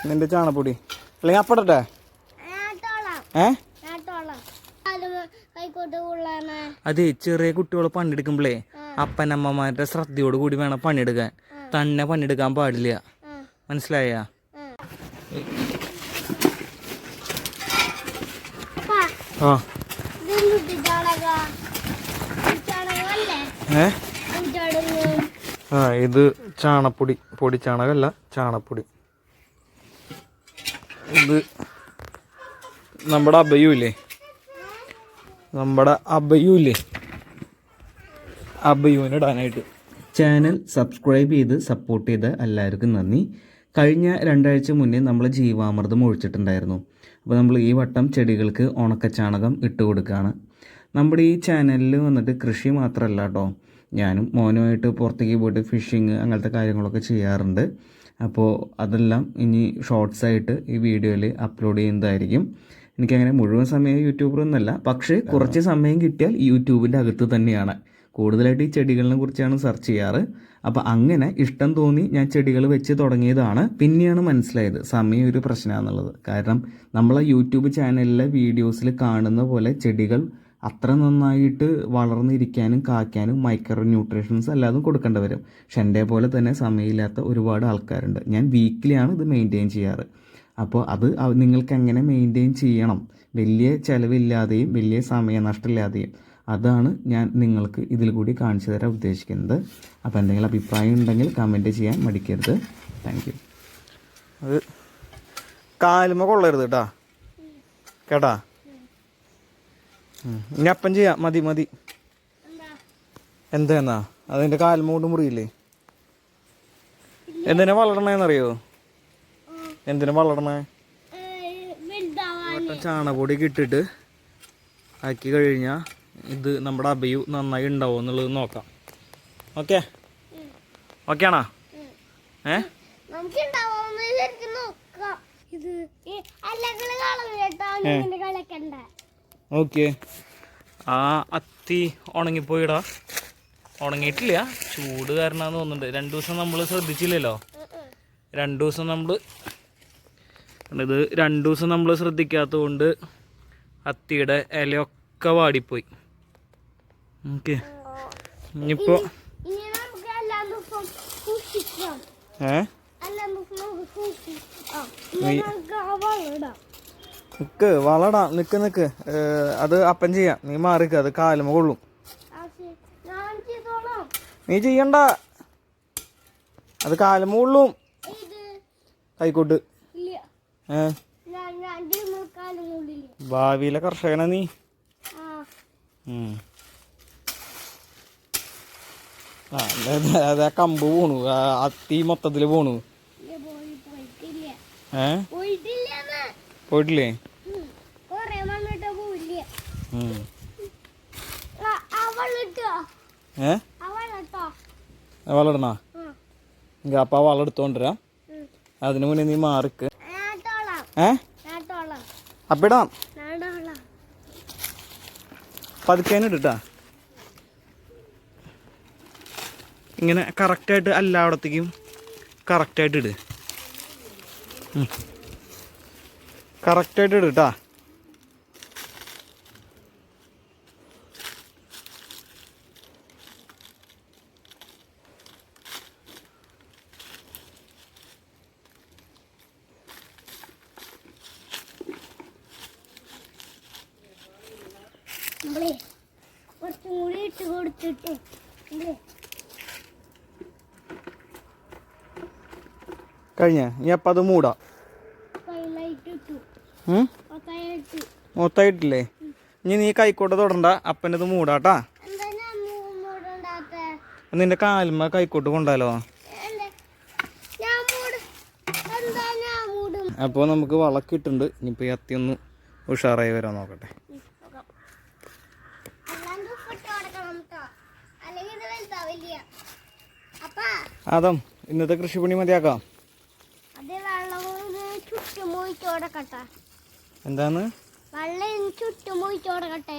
നിന്റെ ചാണപ്പൊടി അല്ലെങ്കിൽ അപ്പടട്ടെ അതെ ചെറിയ കുട്ടികളെ പണിയെടുക്കുമ്പോഴേ അപ്പനമ്മമാരുടെ ശ്രദ്ധയോട് കൂടി വേണം പണിയെടുക്കാൻ. തന്നെ പണിയെടുക്കാൻ പാടില്ല, മനസ്സിലായ? ഇത് ചാണപ്പൊടി, പൊടി ചാണകമല്ല, ചാണപ്പൊടി. ഇത് നമ്മുടെ അബയൂല്ലേ, അബയൂനിടാനായിട്ട്. ചാനൽ സബ്സ്ക്രൈബ് ചെയ്ത് സപ്പോർട്ട് ചെയ്ത എല്ലാവർക്കും നന്ദി. കഴിഞ്ഞ 2 ആഴ്ച മുന്നേ നമ്മൾ ജീവാമൃതം ഒഴിച്ചിട്ടുണ്ടായിരുന്നു. അപ്പോൾ നമ്മൾ ഈ വട്ടം ചെടികൾക്ക് ഉണക്കച്ചാണകം ഇട്ട് കൊടുക്കുകയാണ്. നമ്മുടെ ഈ ചാനലിൽ വന്നിട്ട് കൃഷി മാത്രമല്ല കേട്ടോ, ഞാനും മോനുമായിട്ട് പുറത്തേക്ക് പോയിട്ട് ഫിഷിങ് അങ്ങനത്തെ കാര്യങ്ങളൊക്കെ ചെയ്യാറുണ്ട്. അപ്പോൾ അതെല്ലാം ഇനി ഷോർട്സായിട്ട് ഈ വീഡിയോയിൽ അപ്ലോഡ് ചെയ്യുന്നതായിരിക്കും. എനിക്കങ്ങനെ മുഴുവൻ സമയം യൂട്യൂബറൊന്നുമല്ല, പക്ഷേ കുറച്ച് സമയം കിട്ടിയാൽ യൂട്യൂബിൻ്റെ അകത്ത് തന്നെയാണ്. കൂടുതലായിട്ട് ഈ ചെടികളെ കുറിച്ചാണ് സെർച്ച് ചെയ്യാറ്. അപ്പോൾ അങ്ങനെ ഇഷ്ടം തോന്നി ഞാൻ ചെടികൾ വെച്ച് തുടങ്ങിയതാണ്. പിന്നെയാണ് മനസ്സിലായത് സമയം ഒരു പ്രശ്നമാണെന്നുള്ളത്. കാരണം നമ്മളെ യൂട്യൂബ് ചാനലിലെ വീഡിയോസിൽ കാണുന്ന പോലെ ചെടികൾ അത്ര നന്നായിട്ട് വളർന്നിരിക്കാനും കായ്ക്കാനും മൈക്രോ ന്യൂട്രീഷൻസ് എല്ലാതും കൊടുക്കേണ്ടി വരും. പക്ഷെ എൻ്റെ പോലെ തന്നെ സമയമില്ലാത്ത ഒരുപാട് ആൾക്കാരുണ്ട്. ഞാൻ വീക്കിലിയാണ് ഇത് മെയിൻറ്റെയിൻ ചെയ്യാറ്. അപ്പോൾ അത് നിങ്ങൾക്ക് എങ്ങനെ മെയിൻറ്റെയിൻ ചെയ്യണം, വലിയ ചിലവില്ലാതെയും വലിയ സമയനഷ്ടമില്ലാതെയും, അതാണ് ഞാൻ നിങ്ങൾക്ക് ഇതിൽ കൂടി കാണിച്ചു തരാൻ ഉദ്ദേശിക്കുന്നത്. അപ്പോൾ എന്തെങ്കിലും അഭിപ്രായം ഉണ്ടെങ്കിൽ കമൻറ്റ് ചെയ്യാൻ മടിക്കരുത്. Thank you. അത് കാലുമ കൊള്ളരുത് കേട്ടാ. ഇനി അപ്പം ചെയ്യാം, മതി. എന്താ അതിൻ്റെ കാലുമ കൊണ്ട് മുറിയില്ലേ? എന്തിനാ വളരണേന്നറിയോ? എന്തിനാ വളരണേ? ചാണകപ്പൊടിയൊക്കെ ഇട്ടിട്ട് ആക്കി കഴിഞ്ഞാൽ ഇത് നമ്മുടെ അബയു നന്നായി ഉണ്ടാവും എന്നുള്ളത് നോക്കാം. ഓക്കെ ആണോ? ഓക്കെ. ആ അത്തി ഉണങ്ങിപ്പോയിടാ. ഉണങ്ങിയിട്ടില്ല, ചൂട് കാരണമാണെന്ന് തോന്നുന്നുണ്ട്. 2 ദിവസം നമ്മൾ ശ്രദ്ധിച്ചില്ലല്ലോ. 2 ദിവസം നമ്മൾ ശ്രദ്ധിക്കാത്തത് കൊണ്ട് അത്തിയുടെ ഇലയൊക്കെ വാടിപ്പോയി. ഓക്കെ, ഇനിയിപ്പോൾ നിക്ക് അത് അപ്പം ചെയ്യാം. നീ മാറിക്ക, അത് കാലുമ കൊള്ളും. നീ ചെയ്യണ്ട, അത് കാലുമ കൊള്ളും. ആയിക്കോട്ട്. ഭാവിയിലെ കർഷകന നീ. അതാ കമ്പ് പോണു, അത്തി മൊത്തത്തില് പോണു. പോയിട്ടില്ലേ? വളടണ അപ്പൊ വളം എടുത്തോണ്ടിരാം. അതിന് മുന്നേ നീ മാറിക്ക്. അപ്പിടാം, പതുക്കേനിട്ടാ. ഇങ്ങനെ കറക്റ്റായിട്ട് എല്ലായിടത്തേക്കും കറക്റ്റായിട്ട് ഇട്. കറക്റ്റായിട്ട് ഇട്ടാ. കുറച്ചും കൂടി ഇട്ട് കൊടുത്തിട്ട് കഴിഞ്ഞ ഇനി അപ്പം അത് മൂടാം. മൊത്തമായിട്ടില്ലേ? ഇനി നീ കൈക്കോട്ട് തൊടണ്ട, അപ്പനത് മൂടാട്ടാ. നിന്റെ കാലുമ്മ കൈക്കോട്ട് കൊണ്ടാലോ. അപ്പോൾ നമുക്ക് വളക്കിട്ടുണ്ട്. ഇനിയിപ്പോൾ ഈ അത്തിയൊന്ന് ഉഷാറായി വരാൻ നോക്കട്ടെ. അതും ഇന്നത്തെ കൃഷിപ്പണി മതിയാക്കാം. എന്താന്ന് വെള്ളം ചുറ്റും പോയിച്ചോടക്കട്ടെ.